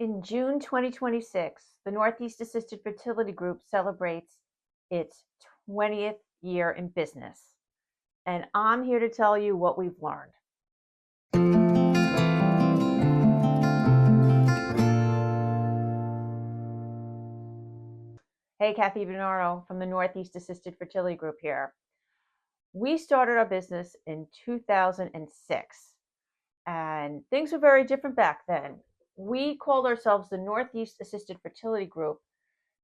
In June 2026, the Northeast Assisted Fertility Group celebrates its 20th year in business, and I'm here to tell you what we've learned. Hey, Kathy Bernardo from the Northeast Assisted Fertility Group here. We started our business in 2006, and things were very different back then. We called ourselves the Northeast Assisted Fertility Group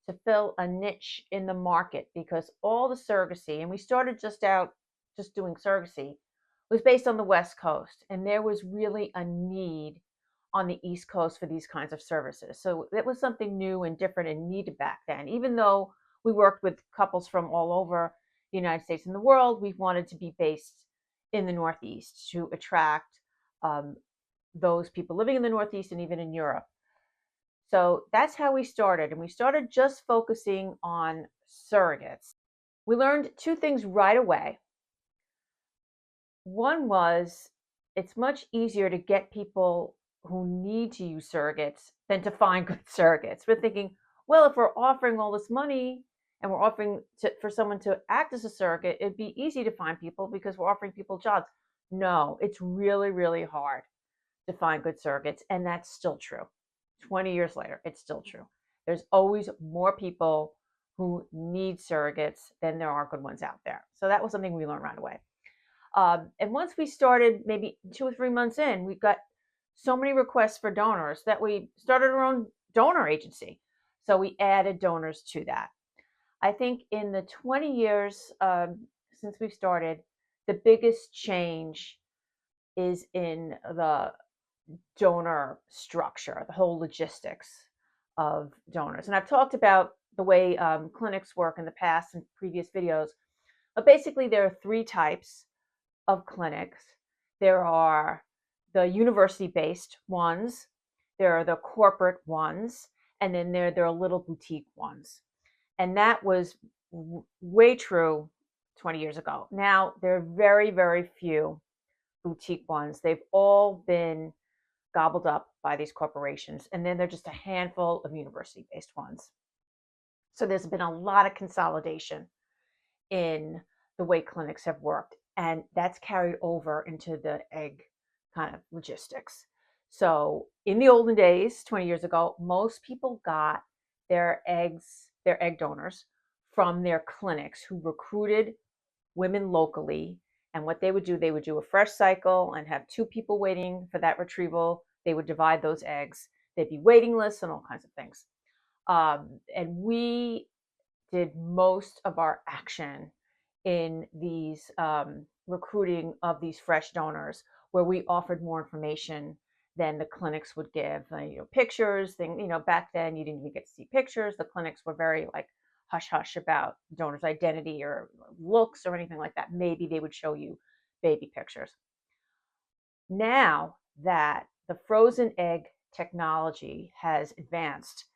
to fill a niche in the market because all the surrogacy, and we started just doing surrogacy, was based on the West Coast, and there was really a need on the East Coast for these kinds of services. So it was something new and different and needed back then. Even though we worked with couples from all over the United States and the world, we wanted to be based in the Northeast to attract those people living in the Northeast and even in Europe. So that's how we started. And we started just focusing on surrogates. We learned two things right away. One was it's much easier to get people who need to use surrogates than to find good surrogates. We're thinking, well, if we're offering all this money and we're offering for someone to act as a surrogate, it'd be easy to find people because we're offering people jobs. No, it's really, really hard to find good surrogates. And that's still true. 20 years later, it's still true. There's always more people who need surrogates than there are good ones out there. So that was something we learned right away. And once we started, maybe 2 or 3 months in, we got so many requests for donors that we started our own donor agency. So we added donors to that. I think in the 20 years since we've started, the biggest change is in the donor structure, the whole logistics of donors. And I've talked about the way clinics work in the past in previous videos. But basically, there are 3 types of clinics. There are the university-based ones, there are the corporate ones, and then there are little boutique ones. And that was way true 20 years ago. Now, there are very, very few boutique ones. They've all been gobbled up by these corporations. And then there are just a handful of university-based ones. So there's been a lot of consolidation in the way clinics have worked. And that's carried over into the egg kind of logistics. So in the olden days, 20 years ago, most people got their egg donors from their clinics who recruited women locally. And what they would do a fresh cycle and have 2 people waiting for that retrieval. They would divide those eggs. There'd be waiting lists and all kinds of things. And we did most of our action in these recruiting of these fresh donors, where we offered more information than the clinics would give. Pictures, back then you didn't even get to see pictures. The clinics were very like hush hush about donor's identity or looks or anything like that. Maybe they would show you baby pictures. Now that the frozen egg technology has advanced,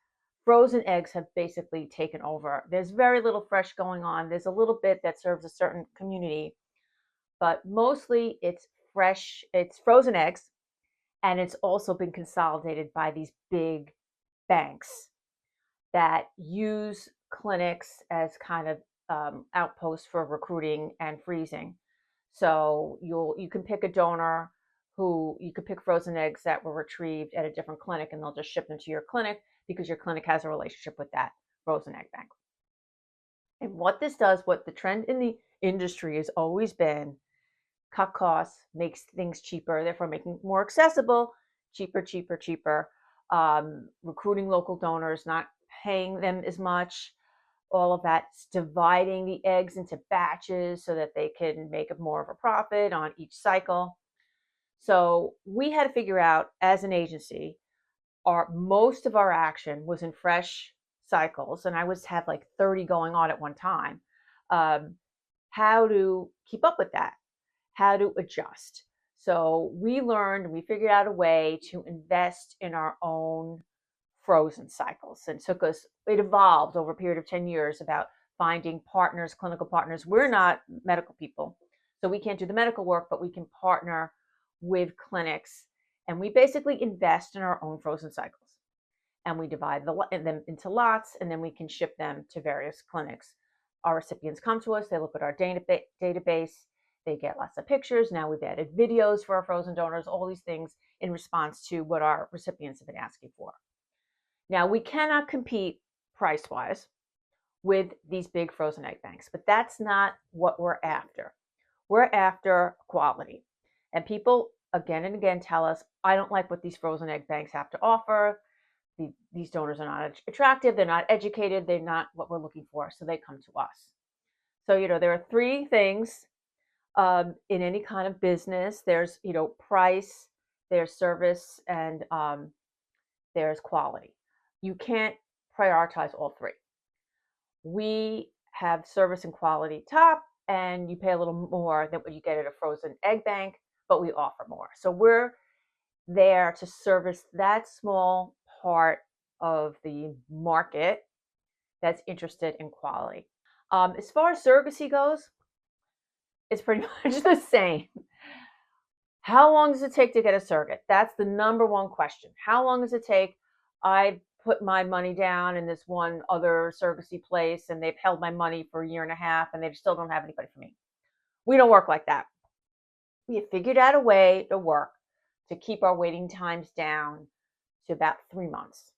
frozen eggs have basically taken over. There's very little fresh going on. There's a little bit that serves a certain community, but mostly it's fresh, it's frozen eggs, and it's also been consolidated by these big banks that use clinics as kind of outposts for recruiting and freezing. So you can pick a donor who you could pick frozen eggs that were retrieved at a different clinic, and they'll just ship them to your clinic because your clinic has a relationship with that frozen egg bank. And what this does, what the trend in the industry has always been, cut costs, makes things cheaper, therefore making it more accessible, cheaper. Recruiting local donors, not paying them as much, all of that, dividing the eggs into batches so that they can make more of a profit on each cycle. So we had to figure out as an agency, most of our action was in fresh cycles, and I would have like 30 going on at one time. How to keep up with that, how to adjust. So we we figured out a way to invest in our own frozen cycles, and it evolved over a period of 10 years about finding partners, clinical partners. We're not medical people, so we can't do the medical work, but we can partner with clinics, and we basically invest in our own frozen cycles. and we divide them into lots, and then we can ship them to various clinics. Our recipients come to us, they look at our database, they get lots of pictures. Now we've added videos for our frozen donors, all these things in response to what our recipients have been asking for. Now, we cannot compete price-wise with these big frozen egg banks, but that's not what we're after. We're after quality. And people again and again tell us, I don't like what these frozen egg banks have to offer. These donors are not attractive, they're not educated, they're not what we're looking for, so they come to us. So, there are three things in any kind of business. There's, price, there's service, and there's quality. You can't prioritize all three. We have service and quality top, and you pay a little more than what you get at a frozen egg bank, but we offer more. So we're there to service that small part of the market that's interested in quality. As far as surrogacy goes, it's pretty much the same. How long does it take to get a surrogate? That's the number one question. How long does it take? I put my money down in this one other surrogacy place, and they've held my money for a year and a half, and they still don't have anybody for me. We don't work like that. We have figured out a way to work to keep our waiting times down to about 3 months.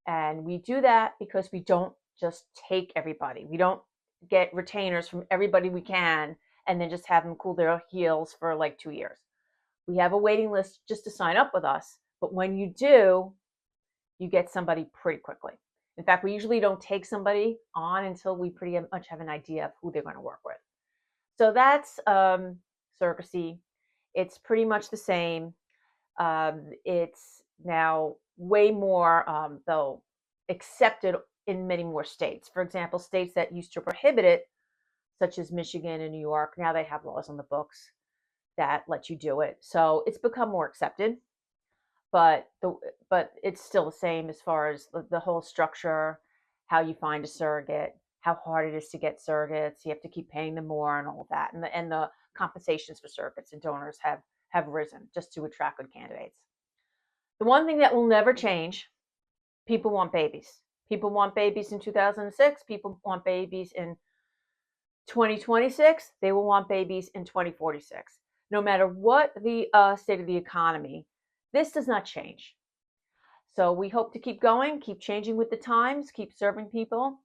And we do that because we don't just take everybody. We don't get retainers from everybody we can and then just have them cool their heels for like 2 years. We have a waiting list just to sign up with us. But when you do, you get somebody pretty quickly. In fact, we usually don't take somebody on until we pretty much have an idea of who they're going to work with. So that's surrogacy. It's pretty much the same. It's now way more, though, accepted in many more states. For example, states that used to prohibit it, such as Michigan and New York, now they have laws on the books that let you do it. So it's become more accepted, but it's still the same as far as the whole structure, how you find a surrogate, how hard it is to get surrogates. You have to keep paying them more and all of that. And the compensations for surrogates and donors have risen just to attract good candidates. The one thing that will never change, people want babies. People want babies in 2006. People want babies in 2026. They will want babies in 2046. No matter what the state of the economy, this does not change. So we hope to keep going, keep changing with the times, keep serving people,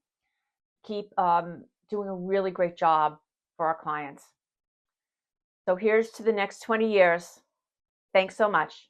keep doing a really great job for our clients. So here's to the next 20 years. Thanks so much.